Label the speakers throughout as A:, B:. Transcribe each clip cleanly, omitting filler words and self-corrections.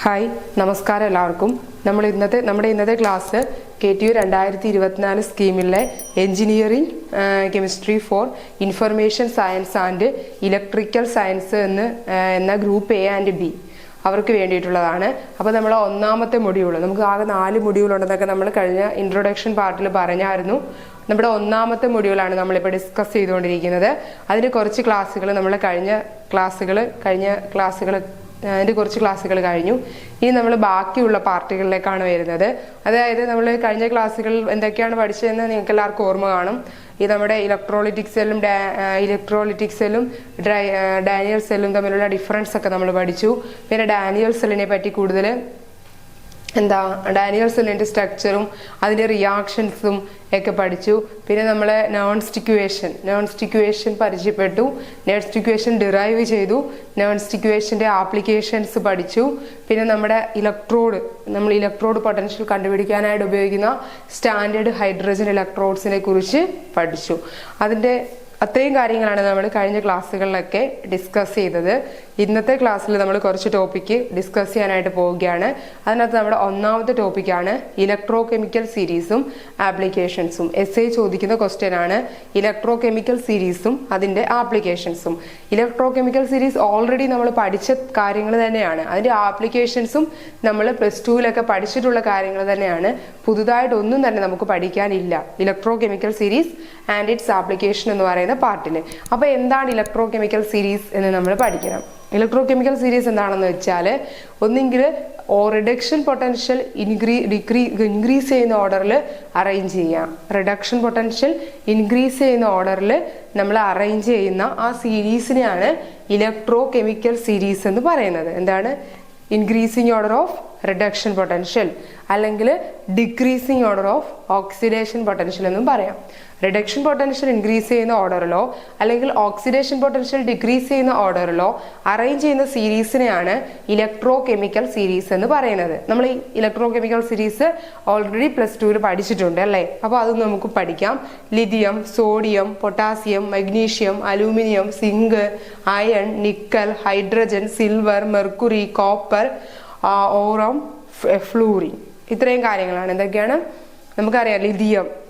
A: Hi നമസ്കാരം എല്ലാവർക്കും. നമ്മുടെ ഇന്നത്തെ ക്ലാസ് KTU 2024 സ്കീമിലെ engineering chemistry for information science and electrical science എന്ന ഗ്രൂപ്പ് A ആൻഡ് B അവർക്ക് വേണ്ടിയിട്ടുള്ളതാണ്. അപ്പോൾ നമ്മൾ ഒന്നാമത്തെ മൊഡ്യൂൾ, നമുക്ക് ആകെ 4 മൊഡ്യൂൾ ഉണ്ടെന്നൊക്കെ നമ്മൾ കഴിഞ്ഞ ഇൻട്രൊഡക്ഷൻ പാർട്ടിൽ പറഞ്ഞായിരുന്നു. നമ്മുടെ ഒന്നാമത്തെ മൊഡ്യൂളാണ് നമ്മളിപ്പോൾ ഡിസ്കസ് ചെയ്തുകൊണ്ടിരിക്കുന്നത്. അതിന് കുറച്ച് ക്ലാസ്സുകൾ നമ്മൾ കഴിഞ്ഞ ക്ലാസ്സുകൾ അതിൻ്റെ കുറച്ച് ക്ലാസ്സുകൾ കഴിഞ്ഞു. ഇനി നമ്മൾ ബാക്കിയുള്ള പാർട്ടുകളിലേക്കാണ് വരുന്നത്. അതായത് നമ്മൾ കഴിഞ്ഞ ക്ലാസ്സുകളിൽ എന്തൊക്കെയാണ് പഠിച്ചതെന്ന് നിങ്ങൾക്ക് എല്ലാവർക്കും ഓർമ്മ കാണും. ഈ നമ്മുടെ ഇലക്ട്രോളിറ്റിക് സെല്ലും ഡാനിയൽ സെല്ലും തമ്മിലുള്ള ഡിഫറൻസ് ഒക്കെ നമ്മൾ പഠിച്ചു. പിന്നെ ഡാനിയൽ സെല്ലിനെ പറ്റി കൂടുതൽ ഡാനിയൽ സെല്ലിൻ്റെ സ്ട്രക്ചറും അതിൻ്റെ റിയാക്ഷൻസും ഒക്കെ പഠിച്ചു. പിന്നെ നമ്മൾ നോൺ സ്റ്റിക്വേഷൻ പരിചയപ്പെട്ടു. നോൺ സ്റ്റിക്വേഷൻ ഡിറൈവ് ചെയ്തു. നോൺ സ്റ്റിക്വേഷൻ്റെ ആപ്ലിക്കേഷൻസ് പഠിച്ചു. പിന്നെ നമ്മുടെ ഇലക്ട്രോഡ് പൊട്ടൻഷ്യൽ കണ്ടുപിടിക്കാനായിട്ട് ഉപയോഗിക്കുന്ന സ്റ്റാൻഡേർഡ് ഹൈഡ്രജൻ ഇലക്ട്രോഡ്സിനെ കുറിച്ച് പഠിച്ചു. അത്രയും കാര്യങ്ങളാണ് നമ്മൾ കഴിഞ്ഞ ക്ലാസ്സുകളിലൊക്കെ ഡിസ്കസ് ചെയ്തത്. ഇന്നത്തെ ക്ലാസ്സിൽ നമ്മൾ കുറച്ച് ടോപ്പിക്ക് ഡിസ്കസ് ചെയ്യാനായിട്ട് പോവുകയാണ്. അതിനകത്ത് നമ്മുടെ ഒന്നാമത്തെ ടോപ്പിക്കാണ് ഇലക്ട്രോ കെമിക്കൽ സീരീസും ആപ്ലിക്കേഷൻസും. SI ചോദിക്കുന്ന ക്വസ്റ്റ്യൻ ആണ് ഇലക്ട്രോ കെമിക്കൽ സീരീസും അതിൻ്റെ ആപ്ലിക്കേഷൻസും. ഇലക്ട്രോ കെമിക്കൽ സീരീസ് ഓൾറെഡി നമ്മൾ പഠിച്ച കാര്യങ്ങൾ തന്നെയാണ്. അതിൻ്റെ ആപ്ലിക്കേഷൻസും നമ്മൾ +2 പഠിച്ചിട്ടുള്ള കാര്യങ്ങൾ തന്നെയാണ്. പുതുതായിട്ടൊന്നും തന്നെ നമുക്ക് പഠിക്കാനില്ല electrochemical series and its application എന്ന് പറയുന്ന പാർട്ടിൽ. അപ്പോൾ എന്താണ് ഇലക്ട്രോ കെമിക്കൽ സീരീസ് എന്ന് നമ്മൾ പഠിക്കണം. ഇലക്ട്രോ കെമിക്കൽ സീരീസ് എന്താണെന്ന് വെച്ചാൽ ഒന്നെങ്കിൽ റിഡക്ഷൻ പൊട്ടൻഷ്യൽ ഇൻക്രീസ് ചെയ്യുന്ന ഓർഡറിൽ അറേഞ്ച് ചെയ്യാം. റിഡക്ഷൻ പൊട്ടൻഷ്യൽ ഇൻക്രീസ് ചെയ്യുന്ന ഓർഡറിൽ നമ്മൾ അറേഞ്ച് ചെയ്യുന്ന ആ സീരീസിനെയാണ് ഇലക്ട്രോ കെമിക്കൽ സീരീസ് എന്ന് പറയുന്നത്. എന്താണ്? Increasing order of reduction potential അല്ലെങ്കിൽ decreasing order of oxidation potential എന്നും പറയാം. റിഡക്ഷൻ പൊട്ടൻഷ്യൽ ഇൻക്രീസ് ചെയ്യുന്ന ഓർഡറിലോ അല്ലെങ്കിൽ ഓക്സിഡേഷൻ പൊട്ടൻഷ്യൽ ഡിക്രീസ് ചെയ്യുന്ന ഓർഡറിലോ അറേഞ്ച് ചെയ്യുന്ന സീരീസിനെയാണ് ഇലക്ട്രോ കെമിക്കൽ സീരീസ് എന്ന് പറയുന്നത്. നമ്മൾ ഈ ഇലക്ട്രോ കെമിക്കൽ സീരീസ് ഓൾറെഡി +2 പഠിച്ചിട്ടുണ്ട് അല്ലേ? അപ്പോൾ അത് നമുക്ക് പഠിക്കാം. Lithium, sodium, potassium, magnesium, aluminium, zinc, iron, nickel, hydrogen, silver, mercury, copper, aurum, fluorine. ഇത്രയും കാര്യങ്ങളാണ്. എന്തൊക്കെയാണ്? നമുക്കറിയാം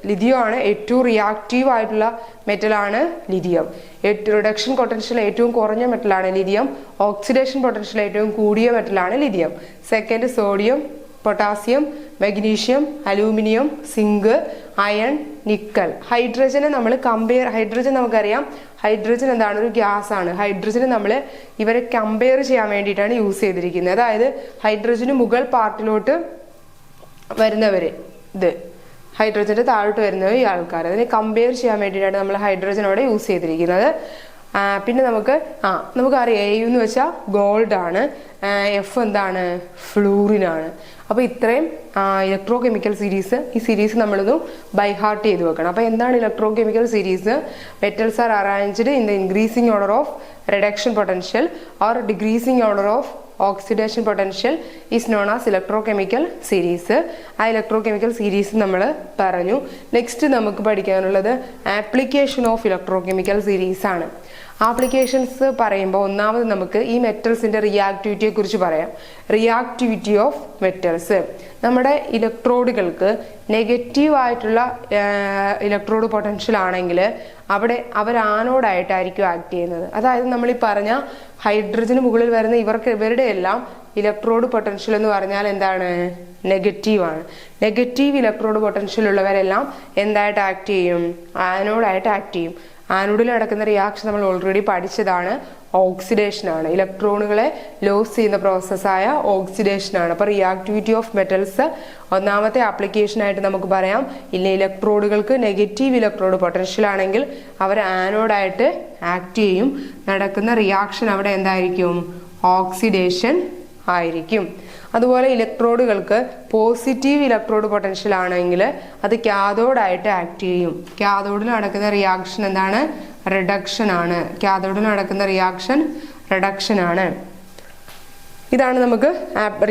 A: ലിഥിയം ആണ് ഏറ്റവും റിയാക്റ്റീവ് ആയിട്ടുള്ള മെറ്റലാണ് ലിഥിയം. റിഡക്ഷൻ പൊട്ടൻഷ്യൽ ഏറ്റവും കുറഞ്ഞ മെറ്റലാണ് ലിഥിയം. ഓക്സിഡേഷൻ പൊട്ടൻഷ്യൽ ഏറ്റവും കൂടിയ മെറ്റലാണ് lithium. Second sodium, potassium, magnesium, aluminium, zinc, iron, nickel. Hydrogen നമുക്കറിയാം ഹൈഡ്രജൻ എന്താണ്? ഒരു ഗ്യാസ് ആണ്. ഹൈഡ്രജന് നമ്മൾ ഇവരെ കമ്പയർ ചെയ്യാൻ വേണ്ടിയിട്ടാണ് യൂസ് ചെയ്തിരിക്കുന്നത്. അതായത് ഹൈഡ്രജന് മുകൾ പാർട്ടിലോട്ട് വരുന്നവര് ഹൈഡ്രജന്റെ താഴോട്ട് വരുന്നവർ ഈ ആൾക്കാർ, അതിനെ കമ്പയർ ചെയ്യാൻ വേണ്ടിയിട്ടാണ് നമ്മൾ ഹൈഡ്രജനോടെ യൂസ് ചെയ്തിരിക്കുന്നത്. പിന്നെ നമുക്കറിയാം A എന്ന് വെച്ചാൽ ഗോൾഡ് ആണ്, F എന്താണ്? ഫ്ലൂറിൻ ആണ്. അപ്പോൾ ഇത്രയും ഇലക്ട്രോ കെമിക്കൽ സീരീസ്, ഈ സീരീസ് നമ്മളൊന്ന് ബൈ ഹാർട്ട് ചെയ്ത് വെക്കണം. അപ്പോൾ എന്താണ് electrochemical series? Metals are arranged in the increasing order of reduction potential or decreasing order of oxidation potential is known as electrochemical series. ആ electro chemical series നമ്മൾ പറഞ്ഞു. Next നമുക്ക് പഠിക്കാനുള്ളത് application of electro chemical series ആണ്. Applications പറയുമ്പോൾ ഒന്നാമത് നമുക്ക് ഈ മെറ്റൽസിന്റെ റിയാക്ടിവിറ്റിയെ കുറിച്ച് പറയാം. Reactivity of metals. നമ്മുടെ ഇലക്ട്രോഡുകൾക്ക് നെഗറ്റീവ് ആയിട്ടുള്ള ഇലക്ട്രോഡ് പൊട്ടൻഷ്യൽ ആണെങ്കിൽ അവർ ആനോഡായിട്ടായിരിക്കും ആക്ട് ചെയ്യുന്നത്. അതായത് നമ്മൾ ഈ പറഞ്ഞ ഹൈഡ്രജന് മുകളിൽ വരുന്ന ഇവരുടെ എല്ലാം ഇലക്ട്രോഡ് പൊട്ടൻഷ്യൽ എന്ന് പറഞ്ഞാൽ എന്താണ്? നെഗറ്റീവ് ആണ്. നെഗറ്റീവ് ഇലക്ട്രോഡ് പൊട്ടൻഷ്യൽ ഉള്ളവരെല്ലാം എന്തായിട്ട് ആക്ട് ചെയ്യും? ആനോഡായിട്ട് ആക്ട് ചെയ്യും. ആനോഡിൽ നടക്കുന്ന റിയാക്ഷൻ നമ്മൾ ഓൾറെഡി പഠിച്ചതാണ്. ഓക്സിഡേഷൻ ആണ്. ഇലക്ട്രോണുകളെ ലോസ് ചെയ്യുന്ന പ്രോസസ്സായ ഓക്സിഡേഷൻ ആണ്. അപ്പോൾ റിയാക്ടിവിറ്റി ഓഫ് മെറ്റൽസ് ഒന്നാമത്തെ ആപ്ലിക്കേഷൻ ആയിട്ട് നമുക്ക് പറയാം. ഇലക്ട്രോഡുകൾക്ക് നെഗറ്റീവ് ഇലക്ട്രോഡ് പൊട്ടൻഷ്യൽ ആണെങ്കിൽ അവർ ആനോഡായിട്ട് ആക്ട് ചെയ്യും. നടക്കുന്ന റിയാക്ഷൻ അവിടെ എന്തായിരിക്കും? ഓക്സിഡേഷൻ ആയിരിക്കും. അതുപോലെ ഇലക്ട്രോഡുകൾക്ക് പോസിറ്റീവ് ഇലക്ട്രോഡ് പൊട്ടൻഷ്യൽ ആണെങ്കിൽ അത് കാഥോഡായിട്ട് ആക്ട് ചെയ്യും. കാഥോഡിൽ നടക്കുന്ന റിയാക്ഷൻ എന്താണ്? റിഡക്ഷൻ ആണ്. കാഥോഡിൽ നടക്കുന്ന റിയാക്ഷൻ റിഡക്ഷൻ ആണ്. ഇതാണ് നമുക്ക്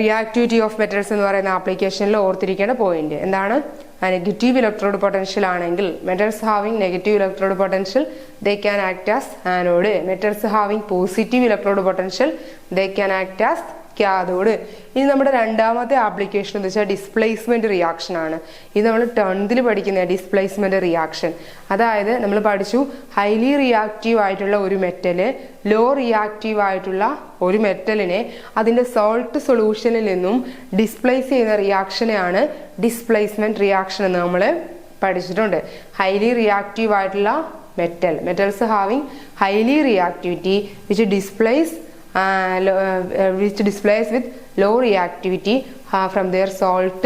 A: റിയാക്ടിവിറ്റി ഓഫ് മെറ്റൽസ് എന്ന് പറയുന്ന ആപ്ലിക്കേഷനിൽ ഓർത്തിരിക്കേണ്ട പോയിന്റ്. എന്താണ്? നെഗറ്റീവ് ഇലക്ട്രോഡ് പൊട്ടൻഷ്യൽ ആണെങ്കിൽ metals having negative electrode potential they can act as anode. Metals having positive electrode potential they can act as cathode. ഇനി നമ്മുടെ രണ്ടാമത്തെ ആപ്ലിക്കേഷൻ എന്ന് വെച്ചാൽ ഡിസ്പ്ലേസ്മെന്റ് റിയാക്ഷൻ ആണ്. ഇത് നമ്മൾ 10th പഠിക്കുന്ന ഡിസ്പ്ലേസ്മെന്റ് റിയാക്ഷൻ. അതായത് നമ്മൾ പഠിച്ചു ഹൈലി റിയാക്റ്റീവ് ആയിട്ടുള്ള ഒരു മെറ്റല് ലോ റിയാക്റ്റീവ് ആയിട്ടുള്ള ഒരു മെറ്റലിനെ അതിന്റെ സോൾട്ട് സൊല്യൂഷനിൽ നിന്നും ഡിസ്പ്ലേസ് ചെയ്യുന്ന റിയാക്ഷനെയാണ് ഡിസ്പ്ലേസ്മെന്റ് റിയാക്ഷൻ എന്ന് നമ്മൾ പഠിച്ചിട്ടുണ്ട്. ഹൈലി റിയാക്റ്റീവ് ആയിട്ടുള്ള metals having highly reactivity which displays with low reactivity from their salt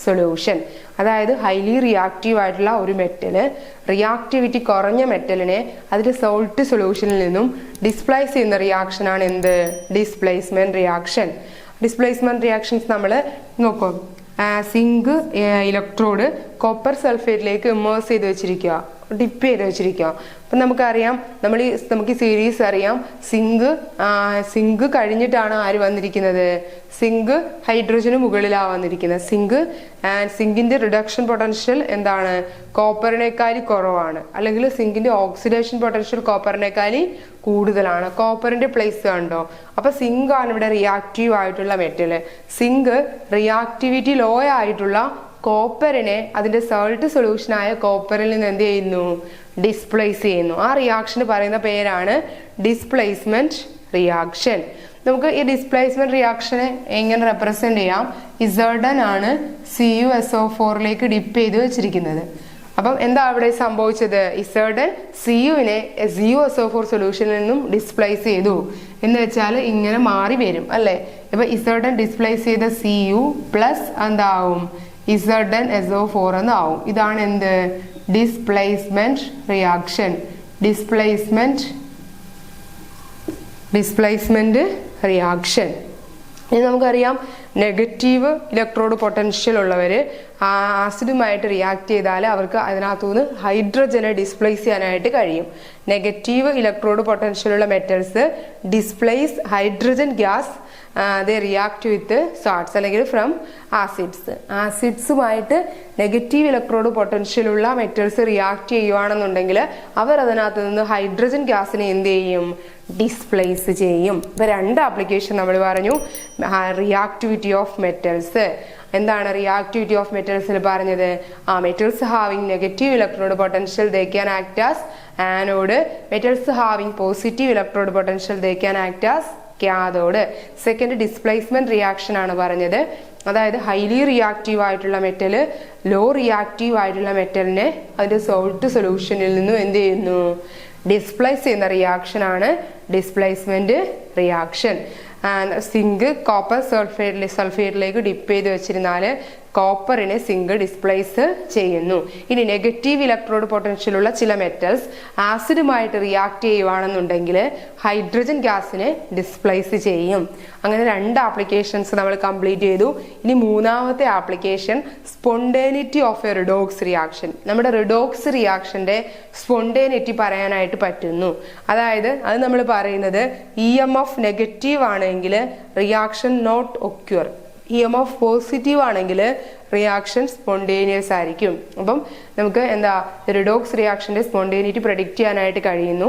A: solution. അതായത് ഹൈലി റിയാക്റ്റീവ് ആയിട്ടുള്ള ഒരു മെറ്റല് റിയാക്ടിവിറ്റി കുറഞ്ഞ മെറ്റലിനെ അതിന്റെ സോൾട്ട് സൊല്യൂഷനിൽ നിന്നും ഡിസ്പ്ലേസ് ചെയ്യുന്ന റിയാക്ഷൻ ആണ് എന്ത്? Displacement reaction. ഡിസ്പ്ലേസ്മെന്റ് റിയാക്ഷൻസ് നമ്മൾ നോക്കാം. സിങ്ക് ഇലക്ട്രോഡ് കോപ്പർ സൾഫേറ്റിലേക്ക് ഇമേഴ്സ് ചെയ്ത് വെച്ചിരിക്കുക, ഡിപ്പ് ചെയ്ത് വെച്ചിരിക്കുക. അപ്പം നമുക്കറിയാം, നമുക്ക് ഈ സീരീസ് അറിയാം. സിങ്ക് കഴിഞ്ഞിട്ടാണ് ആര് വന്നിരിക്കുന്നത്? സിങ്ക് ഹൈഡ്രജന് മുകളിലാണ് വന്നിരിക്കുന്നത്. സിങ്കിന്റെ റിഡക്ഷൻ പൊട്ടൻഷ്യൽ എന്താണ്? കോപ്പറിനേക്കാൾ കുറവാണ്. അല്ലെങ്കിൽ സിങ്കിന്റെ ഓക്സിഡേഷൻ പൊട്ടൻഷ്യൽ കോപ്പറിനേക്കാൾ കൂടുതലാണ്. കോപ്പറിന്റെ പ്ലേസ് കണ്ടോ? അപ്പൊ സിങ്ക് ആണ് ഇവിടെ റിയാക്റ്റീവ് ആയിട്ടുള്ള മെറ്റല്. സിങ്ക് റിയാക്ടിവിറ്റി ലോ ആയിട്ടുള്ള കോപ്പറിനെ അതിന്റെ സോൾട്ട് സൊല്യൂഷനായ കോപ്പറിൽ നിന്ന് എന്ത് ചെയ്യുന്നു? ഡിസ്പ്ലേസ് ചെയ്യുന്നു. ആ റിയാക്ഷന് പറയുന്ന പേരാണ് ഡിസ്പ്ലേസ്മെന്റ് റിയാക്ഷൻ. നമുക്ക് ഈ ഡിസ്പ്ലേസ്മെന്റ് റിയാക്ഷനെ എങ്ങനെ റെപ്രസെന്റ് ചെയ്യാം? ഇസർഡൻ ആണ് CuSO4ലേക്ക് ഡിപ്പ് ചെയ്ത് വെച്ചിരിക്കുന്നത്. അപ്പം എന്താ അവിടെ സംഭവിച്ചത്? ഇസർഡൻ Cuവിനെ CuSO4 സൊല്യൂഷനിൽ നിന്നും ഡിസ്പ്ലേസ് ചെയ്തു എന്ന് വെച്ചാൽ ഇങ്ങനെ മാറി വരും അല്ലെ. ഇപ്പൊ ഇസർഡൻ ഡിസ്പ്ലേസ് ചെയ്ത Cu പ്ലസ് എന്താവും? ZnSO4 എന്നാവും. ഇതാണ് എന്ത്? Displacement reaction. Displacement reaction. ഇനി നമുക്കറിയാം നെഗറ്റീവ് ഇലക്ട്രോഡ് പൊട്ടൻഷ്യൽ ഉള്ളവര് ആസിഡുമായിട്ട് റിയാക്ട് ചെയ്താൽ അവർക്ക് അതിനകത്തുനിന്ന് ഹൈഡ്രജനെ ഡിസ്പ്ലേസ് ചെയ്യാനായിട്ട് കഴിയും. നെഗറ്റീവ് ഇലക്ട്രോഡ് പൊട്ടൻഷ്യൽ ഉള്ള metals displace hydrogen gas they react with salts അല്ലെങ്കിൽ ഫ്രം ആസിഡ്സുമായിട്ട് നെഗറ്റീവ് ഇലക്ട്രോഡ് പൊട്ടൻഷ്യൽ ഉള്ള മെറ്റൽസ് റിയാക്ട് ചെയ്യുവാണെന്നുണ്ടെങ്കിൽ അവർ അതിനകത്ത് നിന്ന് ഹൈഡ്രജൻ ഗ്യാസിനെ എന്ത് ചെയ്യും? ഡിസ്പ്ലേസ് ചെയ്യും. ഇപ്പൊ 2 ആപ്ലിക്കേഷൻ നമ്മൾ പറഞ്ഞു. Reactivity of metals. എന്താണ് റിയാക്ടിവിറ്റി ഓഫ് മെറ്റൽസിൽ പറഞ്ഞത്? Metals having negative electrode potential they can act as anode. Metals having positive electrode potential they can act as cathode. Second displacement reaction ആണ് പറഞ്ഞത്. അതായത് ഹൈലി റിയാക്റ്റീവ് ആയിട്ടുള്ള metal law reactive ആയിട്ടുള്ള മെറ്റലിനെ അതിന്റെ salt സൊല്യൂഷനിൽ നിന്നും എന്ത് ചെയ്യുന്നു? ഡിസ്പ്ലേസ് ചെയ്യുന്ന റിയാക്ഷൻ ആണ് ഡിസ്പ്ലേസ്മെന്റ് റിയാക്ഷൻ. സിങ്ക് കോപ്പർ സൾഫേറ്റിലേക്ക് ഡിപ്പ് ചെയ്ത് വെച്ചിരുന്നാൽ കോപ്പറിനെ സിങ്ക് ഡിസ്പ്ലേസ് ചെയ്യുന്നു. ഇനി നെഗറ്റീവ് ഇലക്ട്രോഡ് പൊട്ടൻഷ്യൽ ഉള്ള ചില മെറ്റൽസ് ആസിഡുമായിട്ട് റിയാക്ട് ചെയ്യുവാണെന്നുണ്ടെങ്കിൽ ഹൈഡ്രജൻ ഗ്യാസിനെ ഡിസ്പ്ലേസ് ചെയ്യും. അങ്ങനെ 2 ആപ്ലിക്കേഷൻസ് നമ്മൾ കംപ്ലീറ്റ് ചെയ്തു. ഇനി 3ാമത്തെ application spontaneity of a redox reaction. നമ്മുടെ റിഡോക്സ് റിയാക്ഷന്റെ സ്പോണ്ടേനിറ്റി പറയാനായിട്ട് പറ്റുന്നു. അതായത് അത് നമ്മൾ പറയുന്നത് EMF നെഗറ്റീവ് ആണെങ്കിൽ reaction not occur, EMF positive ആണെങ്കിൽ റിയാക്ഷൻ സ്പോണ്ടേനിയസ് ആയിരിക്കും. അപ്പം നമുക്ക് എന്താ റിഡോക്സ് റിയാക്ഷന്റെ സ്പോണ്ടേനിറ്റി പ്രഡിക്റ്റ് ചെയ്യാനായിട്ട് കഴിയുന്നു.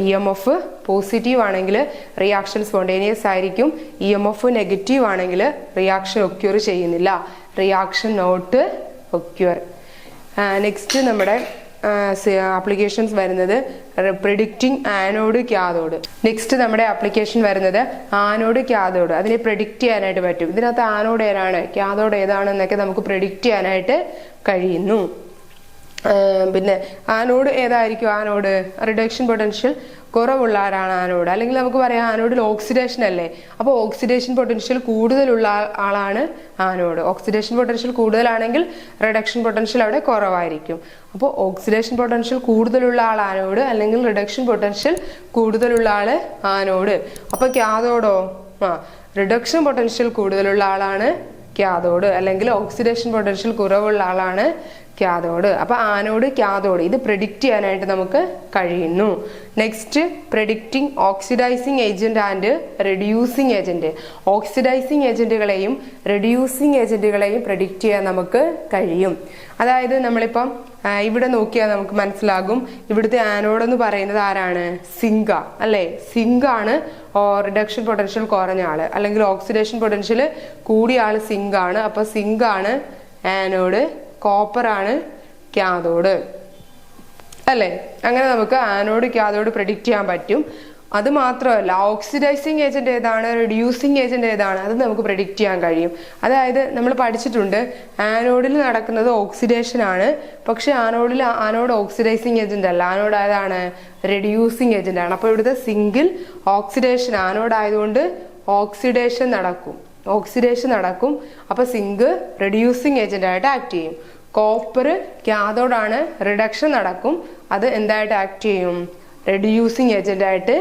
A: EMF പോസിറ്റീവ് ആണെങ്കിൽ റിയാക്ഷൻ സ്പോണ്ടേനിയസ് ആയിരിക്കും. EMF നെഗറ്റീവ് ആണെങ്കിൽ റിയാക്ഷൻ ഒക്യൂർ ചെയ്യുന്നില്ല, റിയാക്ഷൻ നോട്ട് ഒക്യൂർ. നെക്സ്റ്റ് നമ്മുടെ ആപ്ലിക്കേഷൻസ് വരുന്നത് പ്രെഡിക്റ്റിംഗ് ആനോഡ് കാഥോഡ്. നെക്സ്റ്റ് നമ്മുടെ ആപ്ലിക്കേഷൻ വരുന്നത് ആനോഡ് കാഥോഡ്. അതിനെ പ്രെഡിക്റ്റ് ചെയ്യാനായിട്ട് പറ്റും. ഇതിനകത്ത് ആനോഡ് ഏതാണ് കാഥോഡ് ഏതാണെന്നൊക്കെ നമുക്ക് പ്രെഡിക്റ്റ് ചെയ്യാനായിട്ട് കഴിയുന്നു. പിന്നെ ആനോഡ് ഏതായിരിക്കും? ആനോഡ് റിഡക്ഷൻ പൊട്ടൻഷ്യൽ കുറവുള്ള ആരാണ് ആനോഡ്? അല്ലെങ്കിൽ നമുക്ക് പറയാം ആനോഡിൽ ഓക്സിഡേഷൻ അല്ലേ. അപ്പോൾ ഓക്സിഡേഷൻ പൊട്ടൻഷ്യൽ കൂടുതലുള്ള ആളാണ് ആനോഡ്. ഓക്സിഡേഷൻ പൊട്ടൻഷ്യൽ കൂടുതലാണെങ്കിൽ റിഡക്ഷൻ പൊട്ടൻഷ്യൽ അവിടെ കുറവായിരിക്കും. അപ്പോൾ ഓക്സിഡേഷൻ പൊട്ടൻഷ്യൽ കൂടുതലുള്ള ആൾ ആനോഡ്, അല്ലെങ്കിൽ റിഡക്ഷൻ പൊട്ടൻഷ്യൽ കൂടുതലുള്ള ആള് ആനോഡ്. അപ്പൊ കാഥോഡോ? റിഡക്ഷൻ പൊട്ടൻഷ്യൽ കൂടുതലുള്ള ആളാണ് കാഥോഡ്, അല്ലെങ്കിൽ ഓക്സിഡേഷൻ പൊട്ടൻഷ്യൽ കുറവുള്ള ആളാണ് കാഥോഡ്. അപ്പൊ ആനോഡ് കാഥോഡ് ഇത് പ്രെഡിക്റ്റ് ചെയ്യാനായിട്ട് നമുക്ക് കഴിയുന്നു. Next predicting oxidising agent and reducing agent. Oxidising ഏജന്റുകളെയും റെഡ്യൂസിങ് ഏജന്റുകളെയും പ്രെഡിക്റ്റ് ചെയ്യാൻ നമുക്ക് കഴിയും. അതായത് നമ്മളിപ്പം ഇവിടെ നോക്കിയാൽ നമുക്ക് മനസ്സിലാകും ഇവിടുത്തെ ആനോഡ് എന്ന് പറയുന്നത് ആരാണ്? സിങ്ക അല്ലേ? സിങ്ക് ആണ് റിഡക്ഷൻ പൊട്ടൻഷ്യൽ കുറഞ്ഞ ആള്, അല്ലെങ്കിൽ ഓക്സിഡേഷൻ പൊട്ടൻഷ്യൽ കൂടിയ ആള് സിങ്ക് ആണ്. അപ്പൊ സിങ്ക് ആണ് ആനോഡ്, കോപ്പർ ആണ് കാഥോഡ് അല്ലേ? അങ്ങനെ നമുക്ക് ആനോഡ് കാഥോഡ് പ്രെഡിക്റ്റ് ചെയ്യാൻ പറ്റും. അത് മാത്രമല്ല ഓക്സിഡൈസിങ് ഏജന്റ് ഏതാണ്, റെഡ്യൂസിങ് ഏജന്റ് ഏതാണ്, അത് നമുക്ക് പ്രെഡിക്റ്റ് ചെയ്യാൻ കഴിയും. അതായത് നമ്മൾ പഠിച്ചിട്ടുണ്ട് ആനോഡിൽ നടക്കുന്നത് ഓക്സിഡേഷൻ ആണ്, പക്ഷെ ആനോഡ് ഓക്സിഡൈസിങ് ഏജന്റ് അല്ല, ആനോഡ് ഏതാണ്? റെഡ്യൂസിങ് ഏജന്റ് ആണ്. അപ്പോൾ ഇവിടുത്തെ സിംഗിൾ ഓക്സിഡേഷൻ ആനോഡ് ആയതുകൊണ്ട് ഓക്സിഡേഷൻ നടക്കും. അപ്പൊ സിങ്ക് റെഡ്യൂസിങ് ഏജന്റ് ആയിട്ട് ആക്ട് ചെയ്യും. കോപ്പർ കാഥോഡാണ്, റിഡക്ഷൻ നടക്കും, അത് എന്തായിട്ട് ആക്ട് ചെയ്യും? റെഡ്യൂസിങ് ഏജന്റ് ആയിട്ട്,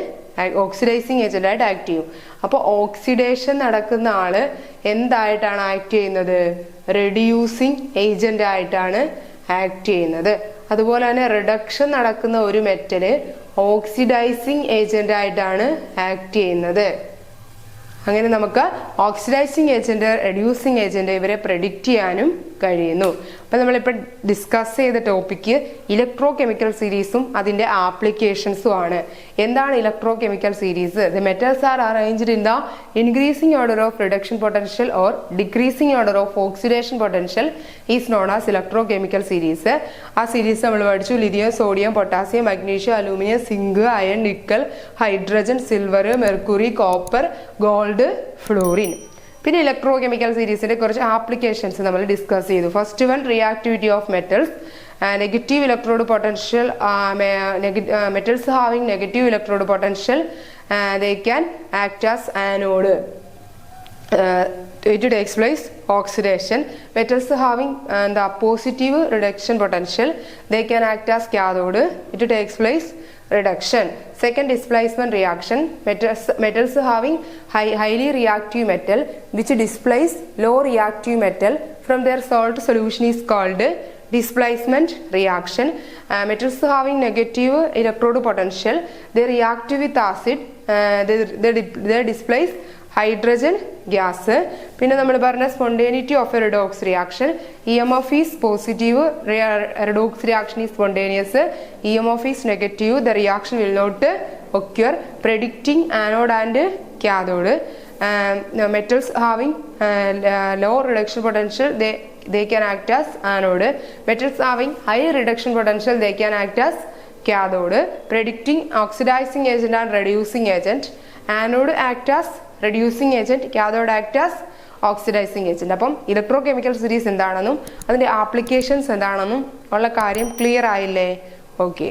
A: ഓക്സിഡൈസിങ് ഏജന്റ് ആയിട്ട് ആക്ട് ചെയ്യും. അപ്പൊ ഓക്സിഡേഷൻ നടക്കുന്ന ആള് എന്തായിട്ടാണ് ആക്ട് ചെയ്യുന്നത്? റെഡ്യൂസിങ് ഏജന്റ് ആയിട്ടാണ് ആക്ട് ചെയ്യുന്നത്. അതുപോലെ തന്നെ റിഡക്ഷൻ നടക്കുന്ന ഒരു മെറ്റല് ഓക്സിഡൈസിങ് ഏജന്റ് ആയിട്ടാണ് ആക്ട് ചെയ്യുന്നത്. അങ്ങനെ നമുക്ക് ഓക്സിഡൈസിങ് ഏജന്റ്, റെഡ്യൂസിങ് ഏജന്റ് ഇവരെ പ്രെഡിക്റ്റ് ചെയ്യാനും കഴിയുന്നു. അപ്പൊ നമ്മളിപ്പോൾ ഡിസ്കസ് ചെയ്ത ടോപ്പിക്ക് ഇലക്ട്രോ കെമിക്കൽ സീരീസും അതിന്റെ ആപ്ലിക്കേഷൻസും ആണ്. എന്താണ് electrochemical series? The metals are arranged in the increasing order of reduction potential or decreasing order of oxidation potential is known as electrochemical series. ആ സീരീസ് നമ്മൾ പഠിച്ചു. Lithium, sodium, potassium, magnesium, aluminium, zinc, iron, nickel, hydrogen, silver, mercury, copper, gold, fluorine. പിന്നെ electrochemical സീരീസിന്റെ കുറച്ച് applications നമ്മൾ discuss ചെയ്തു. First one, reactivity of metals. Negative electrode potential, metals having negative electrode potential, they can act as anode. It takes place oxidation. Metals having the positive reduction potential, they can act as cathode. It takes place reduction. Second, displacement reaction. Metals having highly reactive metal which displace low reactive metal from their salt solution is called displacement reaction. Metals having negative electrode potential, they react with acid, they displace hydrogen gas. പിന്നെ നമ്മൾ പറഞ്ഞ spontaneity of a redox reaction. EMF is positive, redox reaction is spontaneous. EMF is negative, the reaction will not occur. Predicting anode and cathode. Metals having low reduction potential, they can act as anode. Metals having high reduction potential, they can act as cathode. Predicting oxidizing agent and reducing agent. Anode act as reducing agent, cathode act as oxidising agent. അപ്പം electro chemical series എന്താണെന്നും അതിന്റെ applications എന്താണെന്നും ഉള്ള കാര്യം clear ആയില്ലേ? Okay.